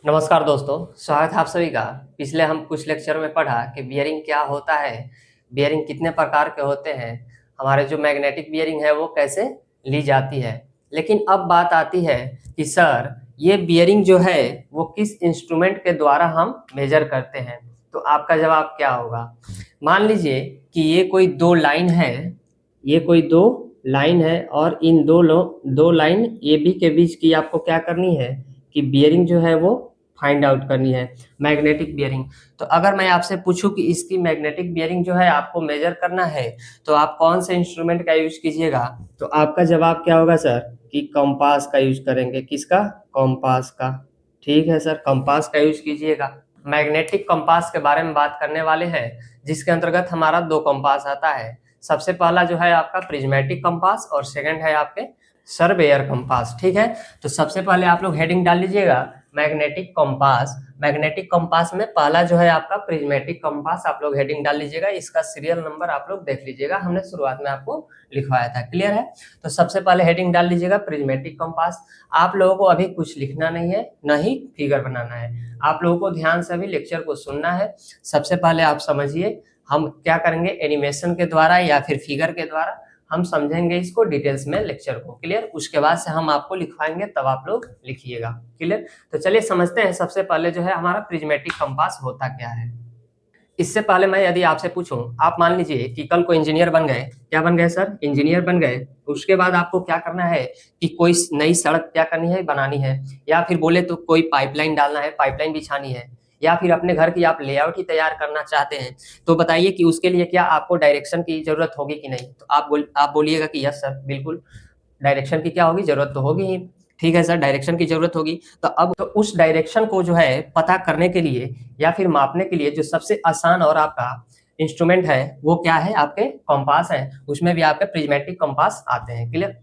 नमस्कार दोस्तों, स्वागत है आप सभी का। पिछले हम कुछ लेक्चर में पढ़ा कि बियरिंग क्या होता है, बियरिंग कितने प्रकार के होते हैं, हमारे जो मैग्नेटिक बियरिंग है वो कैसे ली जाती है। लेकिन अब बात आती है कि सर ये बियरिंग जो है वो किस इंस्ट्रूमेंट के द्वारा हम मेजर करते हैं। तो आपका जवाब क्या होगा? मान लीजिए कि ये कोई दो लाइन है, ये कोई दो लाइन है और इन दो लाइन ए बी के बीच की आपको क्या करनी है कि बियरिंग जो है वो फाइंड आउट करनी है, मैग्नेटिक बियरिंग। तो अगर मैं आपसे पूछूं कि इसकी मैग्नेटिक बियरिंग जो है आपको मेजर करना है तो आप कौन से इंस्ट्रूमेंट का यूज कीजिएगा? तो आपका जवाब क्या होगा सर कि कंपास का यूज करेंगे। किसका? कंपास का। ठीक है सर, कंपास का यूज कीजिएगा। मैग्नेटिक कंपास के बारे में बात करने वाले हैं, जिसके अंतर्गत हमारा दो कंपास आता है। सबसे पहला जो है आपका प्रिज्मेटिक कंपास और सेकंड है आपके सर्वेयर कंपास। ठीक है, तो सबसे पहले आप लोग हेडिंग डाल लीजिएगा मैग्नेटिक कंपास। मैग्नेटिक कंपास में पहला जो है आपका प्रिज्मेटिक कंपास, आप लोग हेडिंग डाल लीजिएगा। इसका सीरियल नंबर आप लोग देख लीजिएगा, हमने शुरुआत में आपको लिखवाया था। क्लियर है? तो सबसे पहले हेडिंग डाल लीजिएगा प्रिज्मेटिक कंपास। आप लोगों को अभी कुछ लिखना नहीं है, न ही फिगर बनाना है। आप लोगों को ध्यान से अभी लेक्चर को सुनना है। सबसे पहले आप समझिए हम क्या करेंगे, एनिमेशन के द्वारा या फिर फिगर के द्वारा हम समझेंगे इसको डिटेल्स में लेक्चर को। क्लियर? उसके बाद से हम आपको लिखवाएंगे, तब आप लोग लिखिएगा। क्लियर? तो चलिए समझते हैं। सबसे पहले जो है हमारा प्रिज्मेटिक कंपास होता क्या है। इससे पहले मैं यदि आपसे पूछूं, आप मान लीजिए कि कल को इंजीनियर बन गए। क्या बन गए सर? इंजीनियर बन गए। उसके बाद आपको क्या करना है कि कोई नई सड़क क्या करनी है, बनानी है, या फिर बोले तो कोई पाइपलाइन डालना है, पाइपलाइन बिछानी है, या फिर अपने घर की आप लेआउट ही तैयार करना चाहते हैं। तो बताइए कि उसके लिए क्या आपको डायरेक्शन की जरूरत होगी कि नहीं? तो आप बोलिएगा कि यस सर, बिल्कुल डायरेक्शन की क्या होगी, जरूरत तो होगी ही। ठीक है सर, डायरेक्शन की जरूरत होगी। तो अब तो उस डायरेक्शन को जो है पता करने के लिए या फिर मापने के लिए जो सबसे आसान और आपका इंस्ट्रूमेंट है वो क्या है? आपके कंपास है। उसमें भी आपके प्रिज्मेटिक कंपास आते हैं। क्लियर?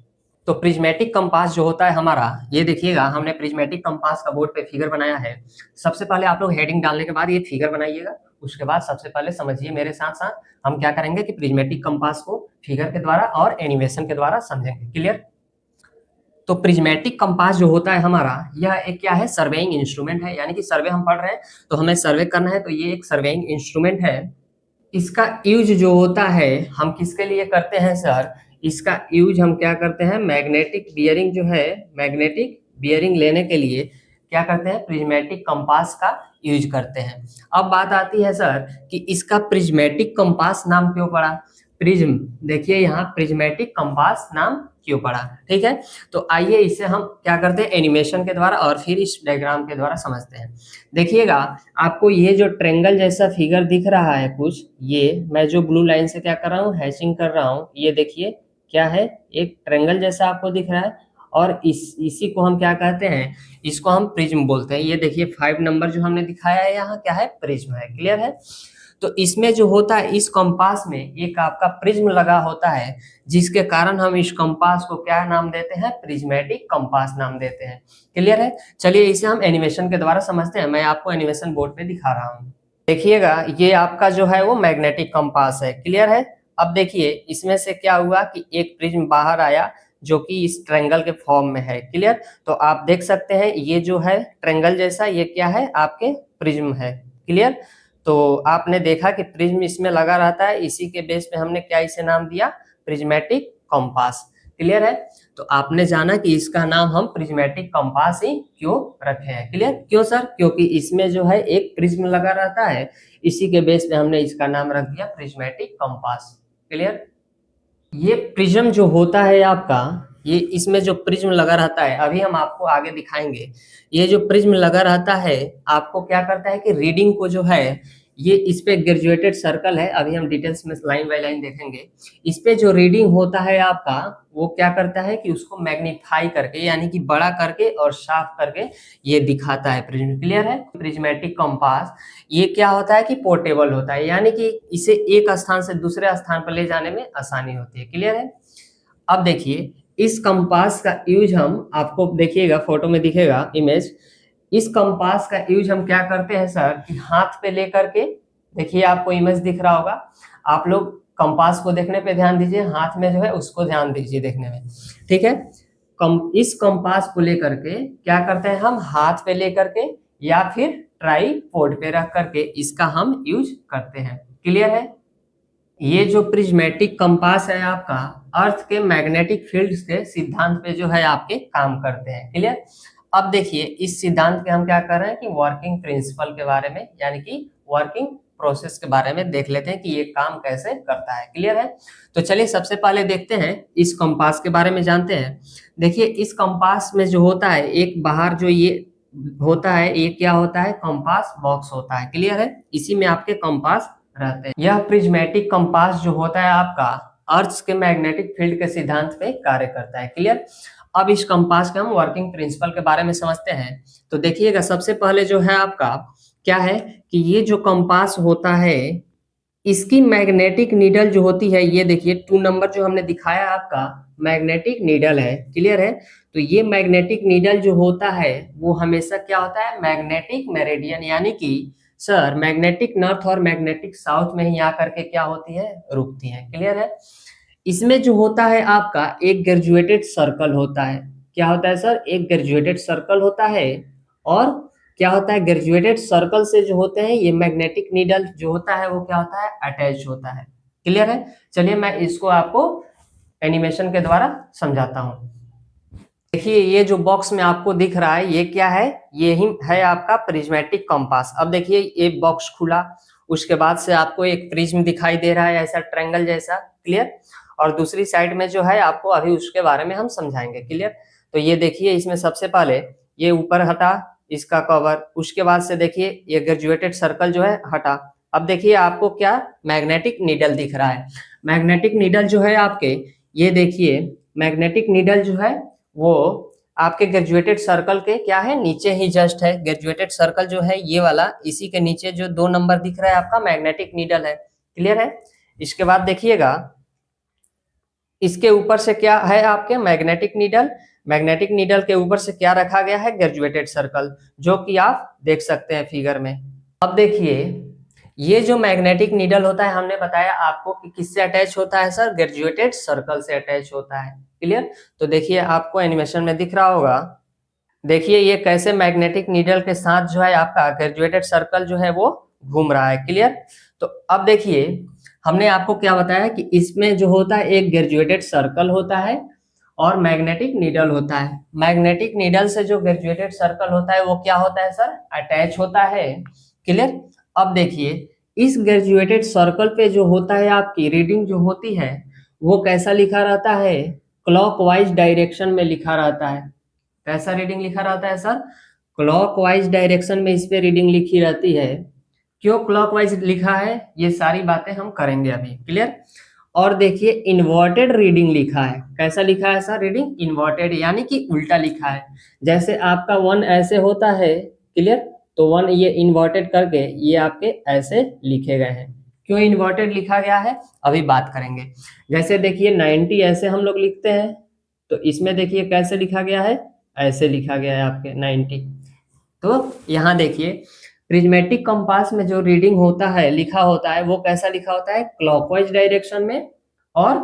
तो प्रिज्मेटिक कंपास जो होता है हमारा, ये देखिएगा हमने प्रिज्मेटिक कंपास का बोर्ड पे फिगर बनाया है। सबसे पहले आप लोग हेडिंग डालने के बाद ये फिगर बनाइएगा। उसके बाद सबसे पहले समझिए मेरे साथ साथ हम क्या करेंगे कि प्रिज्मेटिक कंपास को फिगर के द्वारा और एनिमेशन के द्वारा समझेंगे। क्लियर? तो प्रिज्मेटिक कंपास जो होता है हमारा, यह एक क्या है, सर्वेइंग इंस्ट्रूमेंट है। यानी कि सर्वे हम पढ़ रहे हैं तो हमें सर्वे करना है, तो ये एक सर्वेइंग इंस्ट्रूमेंट है। इसका यूज जो होता है हम किसके लिए करते हैं सर? इसका यूज हम क्या करते हैं, मैग्नेटिक बियरिंग जो है, मैग्नेटिक बियरिंग लेने के लिए क्या करते हैं, प्रिज्मेटिक कंपास का यूज करते हैं। अब बात आती है सर कि इसका प्रिज्मेटिक कंपास नाम क्यों पड़ा? प्रिज्म, देखिए यहाँ प्रिज्मेटिक कंपास नाम क्यों पड़ा। ठीक है, तो आइए इसे हम क्या करते हैं, एनिमेशन के द्वारा और फिर इस डायग्राम के द्वारा समझते हैं। देखिएगा आपको ये जो ट्रेंगल जैसा फिगर दिख रहा है कुछ, ये मैं जो ब्लू लाइन से क्या कर रहा हूँ, हैचिंग कर रहा हूँ, ये देखिए क्या है, एक ट्रेंगल जैसा आपको दिख रहा है। और इसी को हम क्या कहते हैं, इसको हम प्रिज्म बोलते हैं। ये देखिए 5 नंबर जो हमने दिखाया है यहाँ क्या है, प्रिज्म है। क्लियर है? तो इसमें जो होता है, इस कंपास में एक आपका प्रिज्म लगा होता है, जिसके कारण हम इस कंपास को क्या नाम देते हैं, प्रिज्मेटिक कंपास नाम देते हैं। क्लियर है? चलिए इसे हम एनिमेशन के द्वारा समझते हैं। मैं आपको एनिमेशन बोर्ड पे दिखा रहा हूँ। देखिएगा ये आपका जो है वो मैग्नेटिक कंपास है। क्लियर है? अब देखिए इसमें से क्या हुआ कि एक प्रिज्म बाहर आया जो कि इस ट्रायंगल के फॉर्म में है। क्लियर? तो आप देख सकते हैं ये जो है ट्रायंगल जैसा, ये क्या है, आपके प्रिज्म है। क्लियर? तो आपने देखा कि प्रिज्म इसमें लगा रहता है, इसी के बेस पे हमने क्या इसे नाम दिया, प्रिज्मेटिक कंपास। क्लियर है? तो आपने जाना कि इसका नाम हम प्रिज्मेटिक कंपास ही क्यों रखे हैं। क्लियर? क्यों सर? क्योंकि इसमें जो है एक प्रिज्म लगा रहता है, इसी के बेस पे हमने इसका नाम रख दिया प्रिज्मेटिक कंपास। क्लियर? ये प्रिज्म जो होता है आपका, ये इसमें जो प्रिज्म लगा रहता है, अभी हम आपको आगे दिखाएंगे। ये जो प्रिज्म लगा रहता है आपको क्या करता है कि रीडिंग को जो है, ये इस पे ग्रेजुएटेड सर्कल है, अभी हम डिटेल्स में लाइन बाय लाइन देखेंगे। इस पे जो रीडिंग होता है आपका, वो क्या करता है कि उसको मैग्नीफाई करके यानी कि बड़ा करके और साफ करके ये दिखाता है प्रिज्म। क्लियर है? प्रिज्मेटिक कंपास ये क्या होता है कि पोर्टेबल होता है, यानी कि इसे एक स्थान से दूसरे स्थान पर ले जाने में आसानी होती है। क्लियर है? अब देखिए इस कंपास का यूज हम, आपको देखिएगा फोटो में दिखेगा इमेज, इस कंपास का यूज हम क्या करते हैं सर कि हाथ पे लेकर के, देखिए आपको इमेज दिख रहा होगा, आप लोग कंपास को देखने पे ध्यान दीजिए, हाथ में जो है उसको ध्यान दीजिए देखने में। ठीक है? इस कंपास को लेकर के क्या करते हैं हम, हाथ पे लेकर के या फिर ट्राईपोड पे रख करके इसका हम यूज करते हैं। क्लियर है? ये जो प्रिज्मेटिक कंपास है आपका अर्थ के मैग्नेटिक फील्ड्स के सिद्धांत पे जो है आपके काम करते हैं। क्लियर? अब देखिए इस सिद्धांत के हम क्या कर रहे हैं कि वर्किंग प्रिंसिपल के बारे में यानी कि वर्किंग प्रोसेस के बारे में देख लेते हैं कि ये काम कैसे करता है। क्लियर है? तो चलिए सबसे पहले देखते हैं इस कंपास के बारे में जानते हैं। देखिए इस कंपास में जो होता है एक बाहर जो ये होता है ये क्या होता है, कंपास बॉक्स होता है। क्लियर है? इसी में आपके कंपास रहते हैं। यह प्रिज्मेटिक कंपास जो होता है आपका अर्थ के मैग्नेटिक फील्ड के सिद्धांत पे कार्य करता है। क्लियर? अब इस कंपास के हम वर्किंग प्रिंसिपल के बारे में समझते हैं। तो देखिएगा सबसे पहले जो है आपका क्या है कि ये जो कंपास होता है इसकी मैग्नेटिक नीडल जो होती है, ये देखिए 2 नंबर जो हमने दिखाया आपका मैग्नेटिक नीडल है। क्लियर है? तो ये मैग्नेटिक नीडल जो होता है वो हमेशा क्या होता है, मैग्नेटिक मेरिडियन यानी कि सर मैग्नेटिक नॉर्थ और मैग्नेटिक साउथ में ही आकर के क्या होती है, रुकती है। क्लियर है? इसमें जो होता है आपका एक ग्रेजुएटेड सर्कल होता है। क्या होता है सर? एक ग्रेजुएटेड सर्कल होता है। और क्या होता है, ग्रेजुएटेड सर्कल से जो होते हैं ये मैग्नेटिक नीडल जो होता है वो क्या होता है, अटैच होता है। क्लियर है? चलिए मैं इसको आपको एनिमेशन के द्वारा समझाता हूं। देखिए ये जो बॉक्स में आपको दिख रहा है ये क्या है, ये ही है आपका प्रिज्मेटिक कंपास। अब देखिए ये बॉक्स खुला, उसके बाद से आपको एक प्रिज्म दिखाई दे रहा है ऐसा ट्रायंगल जैसा। क्लियर? और दूसरी साइड में जो है आपको अभी उसके बारे में हम समझाएंगे। क्लियर? तो ये देखिए इसमें सबसे पहले ये ऊपर हटा इसका कवर, उसके बाद से देखिए ये ग्रेजुएटेड सर्कल जो है हटा। अब देखिए आपको क्या मैग्नेटिक नीडल दिख रहा है। मैग्नेटिक नीडल जो है आपके, ये देखिए मैग्नेटिक नीडल जो है वो आपके ग्रेजुएटेड सर्कल के क्या है, नीचे ही जस्ट है। ग्रेजुएटेड सर्कल जो है ये वाला, इसी के नीचे जो 2 नंबर दिख रहा है आपका मैग्नेटिक नीडल है। क्लियर है? इसके बाद देखिएगा इसके ऊपर से क्या है आपके मैग्नेटिक नीडल। मैग्नेटिक नीडल के ऊपर से क्या रखा गया है, ग्रेजुएटेड सर्कल, जो कि आप देख सकते हैं फिगर में। अब देखिए ये जो मैग्नेटिक नीडल होता है हमने बताया आपको कि किससे अटैच होता है सर, ग्रेजुएटेड सर्कल से अटैच होता है। क्लियर? तो देखिए आपको एनिमेशन में दिख रहा होगा, देखिए ये कैसे मैग्नेटिक नीडल के साथ जो है आपका ग्रेजुएटेड सर्कल जो है वो घूम रहा है। क्लियर? तो अब देखिए हमने आपको क्या बताया कि इसमें जो होता है एक ग्रेजुएटेड सर्कल होता है और मैग्नेटिक नीडल होता है। मैग्नेटिक नीडल से जो ग्रेजुएटेड सर्कल होता है वो क्या होता है सर, अटैच होता है। क्लियर? अब देखिए इस ग्रेजुएटेड सर्कल पे जो होता है आपकी रीडिंग जो होती है वो कैसा लिखा रहता है, क्लॉकवाइज डायरेक्शन में लिखा रहता है। कैसा रीडिंग लिखा रहता है सर, क्लॉकवाइज डायरेक्शन में इस पे रीडिंग लिखी रहती है। क्यों क्लॉकवाइज लिखा है ये सारी बातें हम करेंगे अभी। क्लियर? और देखिए इन्वर्टेड रीडिंग लिखा है। कैसा लिखा है सर, रीडिंग इन्वर्टेड यानी कि उल्टा लिखा है। जैसे आपका 1 ऐसे होता है। क्लियर? तो 1 ये इन्वर्टेड करके ये आपके ऐसे लिखे गए हैं। क्यों इन्वर्टेड लिखा गया है अभी बात करेंगे। जैसे देखिए 90 ऐसे हम लोग लिखते हैं, तो इसमें देखिए कैसे लिखा गया है, ऐसे लिखा गया है आपके 90। तो यहाँ देखिए प्रिज्मेटिक कंपास में जो रीडिंग होता है लिखा होता है वो कैसा लिखा होता है, क्लॉकवाइज डायरेक्शन में और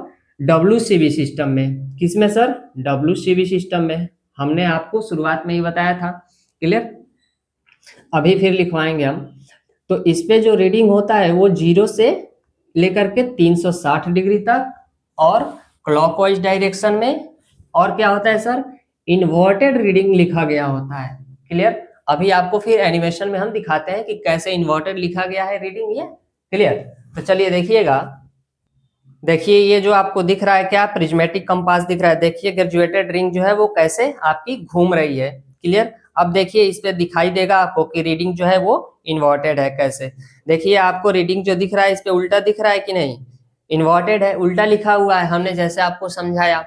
WCB सिस्टम में। किसमें सर, WCB सिस्टम में। हमने आपको शुरुआत में ही बताया था। क्लियर? अभी फिर लिखवाएंगे हम। तो इस पे जो रीडिंग होता है वो 0 से लेकर के 360 डिग्री तक और क्लॉकवाइज डायरेक्शन में, और क्या होता है सर, इन्वर्टेड रीडिंग लिखा गया होता है। क्लियर? अभी आपको फिर एनिमेशन में हम दिखाते हैं कि कैसे इन्वर्टेड लिखा गया है रीडिंग ये। क्लियर? तो चलिए देखिएगा, देखिए ये जो आपको दिख रहा है क्या, प्रिज्मेटिक कंपास दिख रहा है। देखिए ग्रेजुएटेड रिंग जो है वो कैसे आपकी घूम रही है। क्लियर? अब देखिए इस पे दिखाई देगा आपको कि रीडिंग जो है वो इन्वर्टेड है। कैसे, देखिए आपको रीडिंग जो दिख रहा है इस पे उल्टा दिख रहा है कि नहीं, इन्वर्टेड है, उल्टा लिखा हुआ है, हमने जैसे आपको समझाया।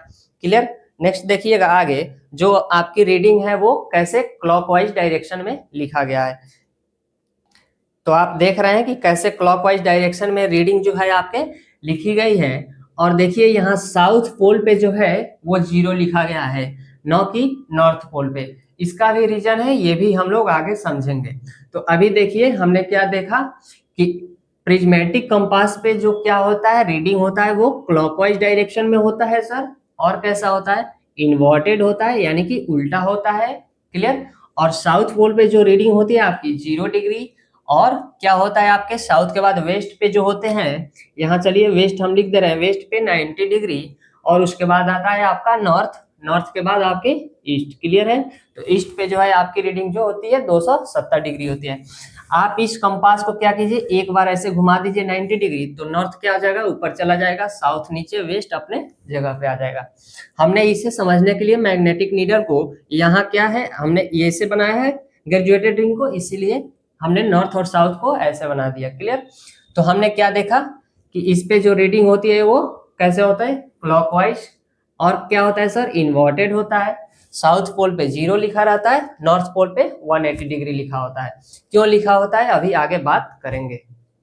क्लियर? नेक्स्ट देखिएगा आगे जो आपकी रीडिंग है वो कैसे क्लॉकवाइज डायरेक्शन में लिखा गया है। तो आप देख रहे हैं कि कैसे क्लॉकवाइज डायरेक्शन में रीडिंग जो है आपके लिखी गई है। और देखिए यहाँ साउथ पोल पे जो है वो 0 लिखा गया है, न कि नॉर्थ पोल पे। इसका भी रीजन है, ये भी हम लोग आगे समझेंगे। तो अभी देखिए हमने क्या देखा कि प्रिज्मेटिक कंपास पे जो क्या होता है, रीडिंग होता है वो क्लॉकवाइज डायरेक्शन में होता है सर। और कैसा होता है, इन्वर्टेड होता है यानी कि उल्टा होता है। क्लियर? और साउथ पोल पे जो रीडिंग होती है आपकी 0 डिग्री, और क्या होता है आपके साउथ के बाद वेस्ट पे जो होते हैं, यहाँ चलिए वेस्ट हम लिख दे रहे हैं, वेस्ट पे 90 डिग्री, और उसके बाद आता है आपका नॉर्थ, नॉर्थ के बाद आपके ईस्ट। क्लियर है? तो ईस्ट पे जो है आपकी रीडिंग जो होती है 270 डिग्री होती है। आप इस कंपास को क्या कीजिए, एक बार ऐसे घुमा दीजिए 90 डिग्री, तो नॉर्थ क्या आ जाएगा, ऊपर चला जाएगा, साउथ नीचे, वेस्ट अपने जगह पे आ जाएगा। हमने इसे समझने के लिए मैग्नेटिक नीडल को यहाँ क्या है, हमने ये से बनाया है ग्रेजुएटेड रिंग को, इसीलिए हमने नॉर्थ और साउथ को ऐसे बना दिया। क्लियर? तो हमने क्या देखा कि इस पे जो रीडिंग होती है वो कैसे होता है, क्लॉकवाइज, और क्या होता है सर, इन्वर्टेड होता है। साउथ पोल पे 0 लिखा रहता है, नॉर्थ पोल पे 180 डिग्री लिखा होता है। क्यों लिखा होता है अभी आगे बात करेंगे।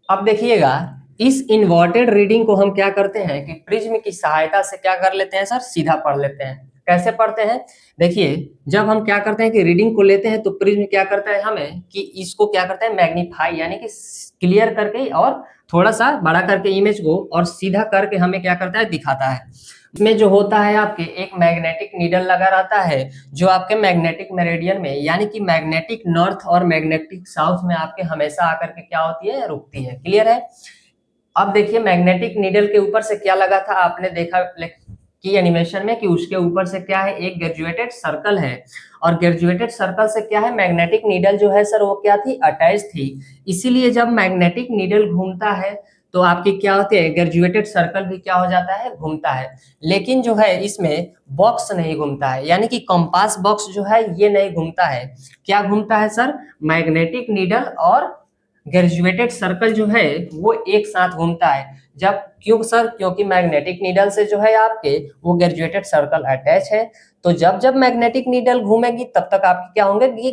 अब देखिएगा, इस इन्वर्टेड रीडिंग को हम क्या करते हैं कि प्रिज्म की सहायता से क्या कर लेते हैं सर, सीधा पढ़ लेते हैं। कैसे पढ़ते हैं, देखिए जब हम क्या करते हैं कि रीडिंग को लेते हैं तो प्रिज्म क्या करता है हमें कि इसको क्या करता है, मैग्नीफाई यानी कि क्लियर करके और थोड़ा सा बड़ा करके इमेज को और सीधा करके हमें क्या करता है, दिखाता है। इसमें जो होता है आपके एक मैग्नेटिक नीडल लगा रहता है जो आपके मैग्नेटिक मेरिडियन में, यानी कि मैग्नेटिक नॉर्थ और मैग्नेटिक साउथ में आपके हमेशा आकर के क्या होती है, रुकती है। क्लियर है? अब देखिए मैग्नेटिक नीडल के ऊपर से क्या लगा था, आपने देखा की एनिमेशन में कि उसके ऊपर से क्या है, एक ग्रेजुएटेड सर्कल है, और ग्रेजुएटेड सर्कल से क्या है, मैग्नेटिक नीडल जो है सर वो क्या थी, अटैच थी। इसीलिए जब मैग्नेटिक नीडल घूमता है तो आपकी क्या होती है, ग्रेजुएटेड सर्कल भी क्या हो जाता है, घूमता है। लेकिन जो है इसमें बॉक्स नहीं घूमता है, यानी कि कंपास बॉक्स जो है ये नहीं घूमता है। क्या घूमता है सर, मैग्नेटिक नीडल और ग्रेजुएटेड सर्कल जो है वो एक साथ घूमता है। जब क्यों सर, क्योंकि मैग्नेटिक नीडल से जो है आपके वो ग्रेजुएटेड सर्कल अटैच है। तो जब जब मैग्नेटिक नीडल घूमेगी तब तक आपके क्या होंगे कि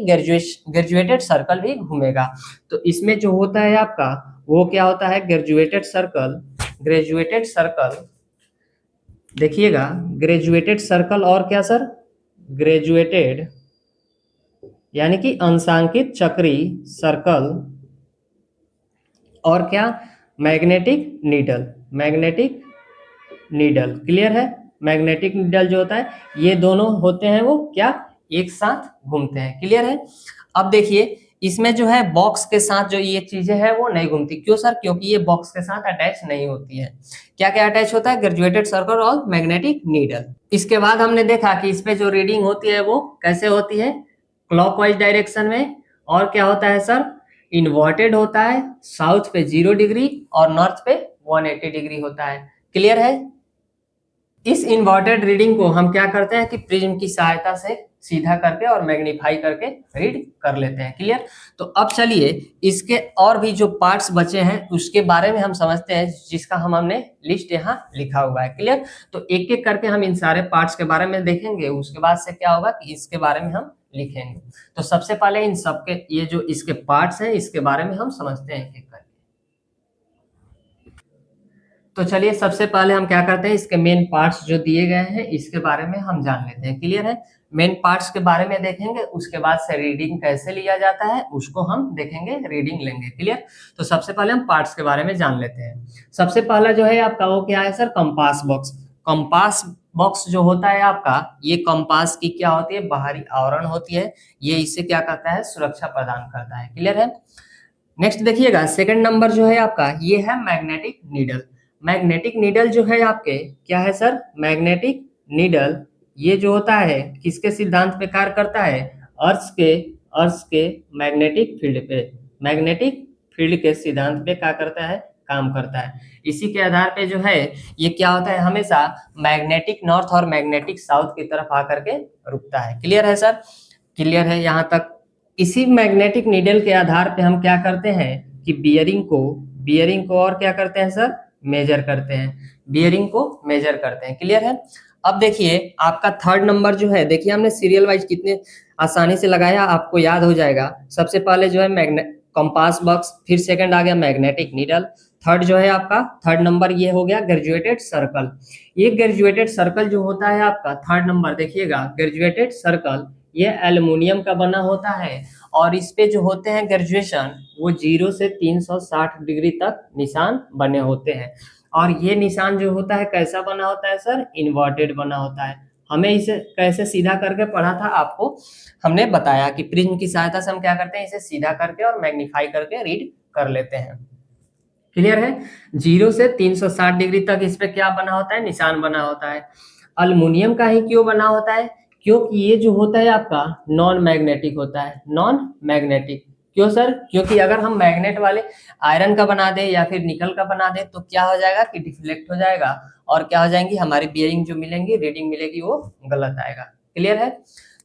ग्रेजुएटेड सर्कल भी घूमेगा। तो इसमें जो होता है आपका वो क्या होता है, ग्रेजुएटेड सर्कल, ग्रेजुएटेड सर्कल, देखिएगा ग्रेजुएटेड सर्कल और क्या सर, ग्रेजुएटेड यानी कि अंशांकित चक्री सर्कल, और क्या, magnetic needle, magnetic needle. Clear है? मैग्नेटिक नीडल जो होता है ये दोनों होते हैं वो क्या, एक साथ घूमते हैं। क्लियर है? अब देखिए इसमें जो है बॉक्स के साथ जो ये चीजें हैं वो नहीं घूमती। क्यों सर, क्योंकि ये बॉक्स के साथ अटैच नहीं होती है। क्या क्या अटैच होता है, ग्रेजुएटेड सर्कल और मैग्नेटिक नीडल। इसके बाद हमने देखा कि इसमें जो रीडिंग होती है वो कैसे होती है, क्लॉकवाइज डायरेक्शन में, और क्या होता है सर, इन्वर्टेड होता है, साउथ पे 0 डिग्री और नॉर्थ पे 180 डिग्री होता है। क्लियर है? इस इन्वर्टेड रीडिंग को हम क्या करते हैं कि प्रिज्म की सहायता से सीधा करके और मैग्नीफाई करके रीड कर लेते हैं। क्लियर? तो अब चलिए इसके और भी जो पार्ट्स बचे हैं उसके बारे में हम समझते हैं, जिसका हमने लिस्ट यहाँ लिखा हुआ है। क्लियर? तो एक एक करके हम इन सारे पार्ट्स के बारे में देखेंगे, उसके बाद से क्या होगा कि इसके बारे में हम लिखेंगे। तो सबसे पहले इन सबके ये जो इसके पार्ट्स हैं इसके बारे में हम समझते हैं एक एक करके। तो चलिए सबसे पहले हम क्या करते हैं, इसके मेन पार्ट्स जो दिए गए हैं इसके बारे में हम जान लेते हैं। क्लियर है? मेन पार्ट्स के बारे में देखेंगे, उसके बाद से रीडिंग कैसे लिया जाता है उसको हम देखेंगे, रीडिंग लेंगे। क्लियर? तो सबसे पहले हम पार्ट्स के बारे में जान लेते हैं। सबसे पहला जो है आपका वो क्या है sir, compass box. Compass box जो होता है आपका, ये कंपास की क्या होती है, बाहरी आवरण होती है। ये इससे क्या करता है, सुरक्षा प्रदान करता है। क्लियर है? नेक्स्ट देखिएगा, सेकंड नंबर जो है आपका ये है मैग्नेटिक नीडल। मैग्नेटिक नीडल जो है आपके क्या है सर, मैग्नेटिक नीडल ये जो होता है किसके सिद्धांत पे कार्य करता है, अर्थ के मैग्नेटिक फील्ड पे, मैग्नेटिक फील्ड के सिद्धांत पे क्या करता है, काम करता है। इसी के आधार पे जो है ये क्या होता है, हमेशा मैग्नेटिक नॉर्थ और मैग्नेटिक साउथ की तरफ आकर के रुकता है। क्लियर है सर? क्लियर है यहाँ तक? इसी मैग्नेटिक नीडल के आधार पे हम क्या करते हैं कि बियरिंग को और क्या करते हैं सर, मेजर करते हैं, बियरिंग को मेजर करते हैं। क्लियर है? अब देखिए आपका थर्ड नंबर जो है, देखिए हमने सीरियल वाइज कितने आसानी से लगाया, आपको याद हो जाएगा। सबसे पहले जो है कंपास बॉक्स, फिर सेकंड आ गया मैग्नेटिक नीडल, थर्ड जो है आपका थर्ड नंबर ये हो गया ग्रेजुएटेड सर्कल। ये ग्रेजुएटेड सर्कल जो होता है आपका थर्ड नंबर, देखिएगा ग्रेजुएटेड सर्कल ये एल्युमिनियम का बना होता है, और इस पे जो होते हैं ग्रेजुएशन वो 0 से 360 डिग्री तक निशान बने होते हैं। और ये निशान जो होता है कैसा बना होता है सर, इन्वर्टेड बना होता है। हमें इसे कैसे सीधा करके पढ़ा था आपको हमने बताया कि प्रिज्म की सहायता से हम क्या करते हैं, इसे सीधा करके और मैग्नीफाई करके रीड कर लेते हैं। क्लियर है। 0 से 360 डिग्री तक इस पे क्या बना होता है, निशान बना होता है। अल्युमिनियम का ही क्यों बना होता है, क्योंकि ये जो होता है आपका नॉन मैग्नेटिक होता है, नॉन मैग्नेटिक। क्यों सर, क्योंकि अगर हम मैग्नेट वाले आयरन का बना दे या फिर निकल का बना दे तो क्या हो जाएगा कि डिफ्लेक्ट हो जाएगा और क्या हो जाएंगी, हमारी बियरिंग जो मिलेंगी, रीडिंग मिलेगी वो गलत आएगा। क्लियर है।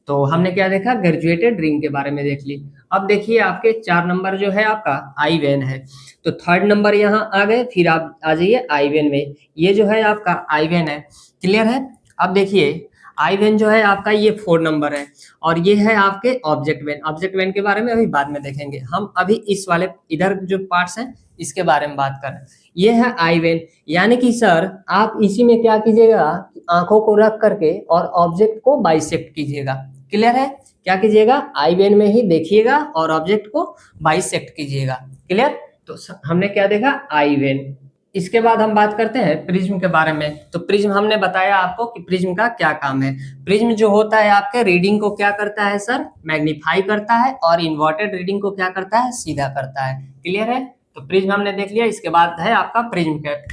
तो हमने क्या देखा, ग्रेजुएटेड रिंग के बारे में देख ली। अब देखिए आपके 4 नंबर जो है आपका आई वेन है, तो 3rd नंबर यहाँ आ गए, फिर आप आ जाइए आई वेन में। ये जो है आपका आई वेन है। क्लियर है। अब देखिए आई वेन जो है आपका ये 4 नंबर है और ये है आपके ऑब्जेक्ट वेन। ऑब्जेक्ट वेन के बारे में अभी बाद में देखेंगे, हम अभी इस वाले इधर जो पार्ट्स हैं इसके बारे में बात कर रहे हैं। ये है आई वेन, यानी कि सर आप इसी में क्या कीजिएगा, आंखों को रख करके और ऑब्जेक्ट को बाइसेक्ट कीजिएगा। क्लियर है। क्या कीजिएगा, आई वेन में ही देखिएगा और ऑब्जेक्ट को बाइसेक्ट कीजिएगा। क्लियर। तो हमने क्या देखा, आई वेन। इसके बाद हम बात करते हैं प्रिज्म के बारे में। तो प्रिज्म हमने बताया आपको कि प्रिज्म का क्या काम है। प्रिज्म जो होता है आपके रीडिंग को क्या करता है सर, मैग्नीफाई करता है और इन्वर्टेड रीडिंग को क्या करता है, सीधा करता है। क्लियर है। तो प्रिज्म हमने देख लिया। इसके बाद है आपका प्रिज्म कैप।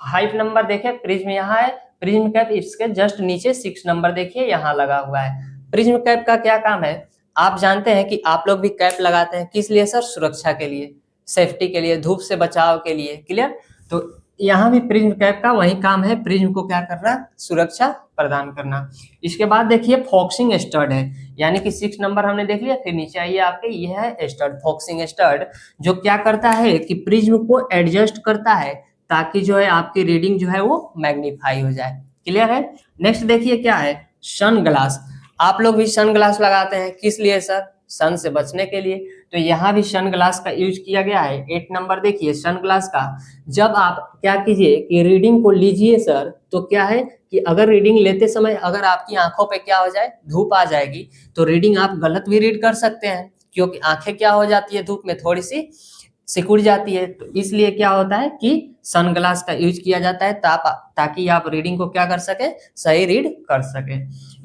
5 नंबर देखे, प्रिज्म यहाँ है। प्रिज्म कैप इसके जस्ट नीचे 6 नंबर देखिए यहाँ लगा हुआ है। प्रिज्म कैप का क्या काम है, आप जानते हैं कि आप लोग भी कैप लगाते हैं, किस लिए सर, सुरक्षा के लिए, सेफ्टी के लिए, धूप से बचाव के लिए। क्लियर। तो यहाँ भी प्रिज्म कैप का वही काम है, प्रिज्म को क्या करना, सुरक्षा प्रदान करना। इसके बाद देखिए फोक्सिंग स्टड है, यानी कि 6 नंबर हमने देख लिया। फिर नीचे आइए आपके, ये है स्टड, फोक्सिंग स्टड, जो क्या करता है कि प्रिज्म को एडजस्ट करता है ताकि जो है आपकी रीडिंग जो है वो मैग्नीफाई हो जाए। क्लियर है। नेक्स्ट देखिए क्या है, सन ग्लास। आप लोग भी सन ग्लास लगाते हैं, किस लिए सर, सन से बचने के लिए। तो यहाँ भी सन ग्लास का यूज किया गया है। 8 नंबर देखिए सन ग्लास का, जब आप क्या कीजिए कि रीडिंग को लीजिए सर, तो क्या है कि अगर रीडिंग लेते समय अगर आपकी आंखों पे क्या हो जाए, धूप आ जाएगी, तो रीडिंग आप गलत भी रीड कर सकते हैं, क्योंकि आंखें क्या हो जाती है, धूप में थोड़ी सी सिकुड़ जाती है। तो इसलिए क्या होता है कि सनग्लास का यूज किया जाता है ताकि आप रीडिंग को क्या कर सके, सही रीड कर सके।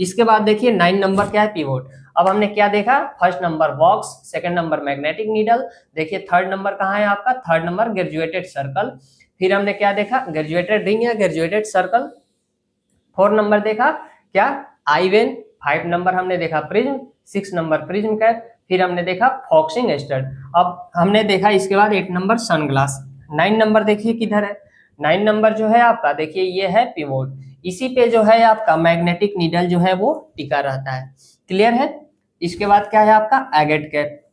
इसके बाद देखिए 9 नंबर क्या है, पिवोट। अब हमने क्या देखा, 1st number box, 2nd number magnetic needle, देखिए 3rd नंबर कहाँ है आपका, 3rd नंबर ग्रेजुएटेड सर्कल। फिर हमने क्या देखा, ग्रेजुएटेड रिंग या ग्रेजुएटेड सर्कल। 4 नंबर देखा क्या, आई वेन। 5 नंबर हमने देखा प्रिज्म। 6 number prism cap. फिर हमने देखा फॉक्सिंग स्टड। अब हमने देखा इसके बाद 8 नंबर सनग्लास। 9 नंबर देखिए किधर है, 9 नंबर जो है आपका देखिए ये है पिवोट। इसी पे जो है आपका मैग्नेटिक नीडल जो है वो टिका रहता है। क्लियर है। इसके बाद क्या है आपका एगेट कैप।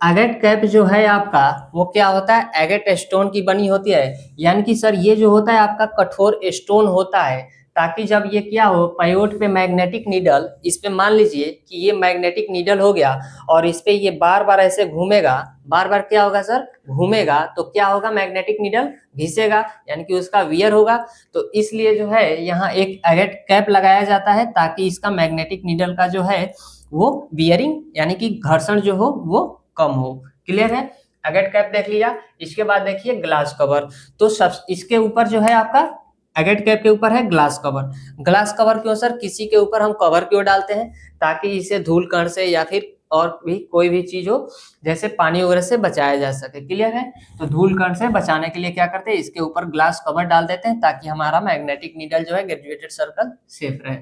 एगेट कैप जो है आपका वो क्या होता है, एगेट स्टोन की बनी होती है, यानी कि सर ये जो होता है आपका कठोर स्टोन होता है, ताकि जब ये क्या हो, पायोट पे मैग्नेटिक नीडल, इस पे मान लीजिए कि ये मैग्नेटिक नीडल हो गया और इस पे ये बार बार ऐसे घूमेगा, बार बार क्या होगा सर, घूमेगा, तो क्या होगा, मैग्नेटिक नीडल घिसेगा, यानी कि उसका वियर होगा। तो इसलिए जो है यहाँ एक एगेट कैप लगाया जाता है ताकि इसका मैग्नेटिक नीडल का जो है वो बियरिंग यानी कि घर्षण जो हो वो कम हो। क्लियर है। एगेट कैप देख लिया। इसके बाद देखिए ग्लास कवर। तो सब इसके ऊपर जो है आपका एगेट कैप के ऊपर है ग्लास कवर। ग्लास कवर क्यों सर, किसी के ऊपर हम कवर क्यों डालते हैं, ताकि इसे धूल कण से या फिर और भी कोई भी चीज हो जैसे पानी वगैरह से बचाया जा सके। क्लियर है। तो धूल कण से बचाने के लिए क्या करते हैं, इसके ऊपर ग्लास कवर डाल देते हैं ताकि हमारा मैग्नेटिक नीडल जो है ग्रेजुएटेड सर्कल सेफ रहे।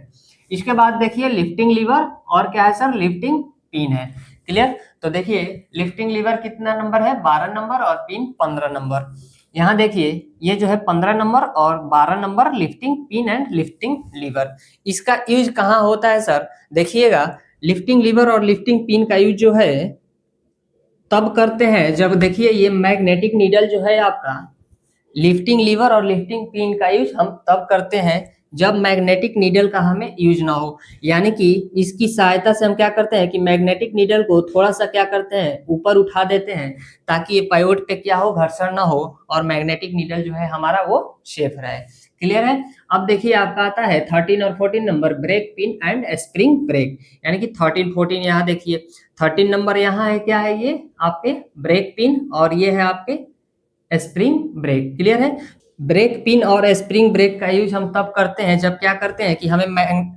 इसके बाद देखिए लिफ्टिंग लीवर और क्या है सर, लिफ्टिंग पिन है। क्लियर। तो देखिए लिफ्टिंग लीवर कितना नंबर है, 12 नंबर और पिन 15 नंबर। यहाँ देखिए ये जो है 15 नंबर और 12 number lifting pin and lifting lever. इसका यूज कहाँ होता है सर, देखिएगा लिफ्टिंग लीवर और लिफ्टिंग पिन का यूज जो है तब करते हैं जब देखिए ये मैग्नेटिक नीडल जो है आपका, लिफ्टिंग लीवर और लिफ्टिंग पिन का यूज हम तब करते हैं जब मैग्नेटिक नीडल का हमें यूज ना हो, यानी कि इसकी सहायता से हम क्या करते हैं कि मैग्नेटिक नीडल को थोड़ा सा क्या करते हैं, ऊपर उठा देते हैं ताकि ये पायोड पे क्या हो, घर्षण ना हो और मैग्नेटिक नीडल जो है हमारा वो सेफ रहे। क्लियर है। अब देखिए आपका आता है 13 और 14 number brake pin and spring brake, यानी कि 13 14 यहाँ देखिए 13 नंबर यहाँ है क्या है, ये आपके ब्रेक पिन और ये है आपके स्प्रिंग ब्रेक। क्लियर है। ब्रेक पिन और स्प्रिंग ब्रेक का यूज हम तब करते हैं जब क्या करते हैं कि हमें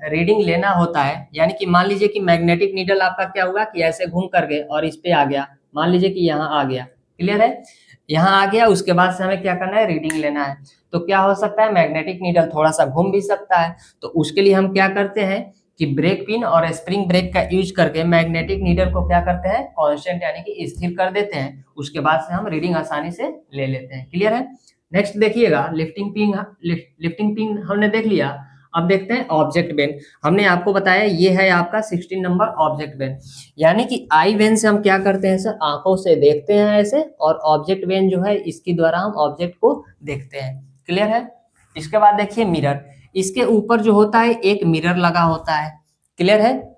रीडिंग लेना होता है, यानी कि मान लीजिए कि मैग्नेटिक नीडल आपका क्या हुआ कि ऐसे घूम कर गए और इस पे आ गया, मान लीजिए कि यहाँ आ गया, क्लियर है, यहाँ आ गया, उसके बाद से हमें क्या करना है, रीडिंग लेना है। तो क्या हो सकता है, मैग्नेटिक नीडल थोड़ा सा घूम भी सकता है, तो उसके लिए हम क्या करते हैं कि ब्रेक पिन और स्प्रिंग ब्रेक का यूज करके मैग्नेटिक नीडल को क्या करते हैं, कांस्टेंट यानी कि स्थिर कर देते हैं, उसके बाद से हम रीडिंग आसानी से ले लेते हैं, क्लियर है। नेक्स्ट देखिएगा, लिफ्टिंग पिन हमने देख लिया। अब देखते हैं ऑब्जेक्ट बेन। हमने आपको बताया ये है आपका 16 नंबर ऑब्जेक्ट बेन, यानी कि आई वेन से हम क्या करते हैं सर, आंखों से देखते हैं ऐसे, और ऑब्जेक्ट वेन जो है इसके द्वारा हम ऑब्जेक्ट को देखते हैं, क्लियर है। इसके बाद देखिए मिरर, इसके ऊपर जो होता है एक मिरर लगा होता है, क्लियर है।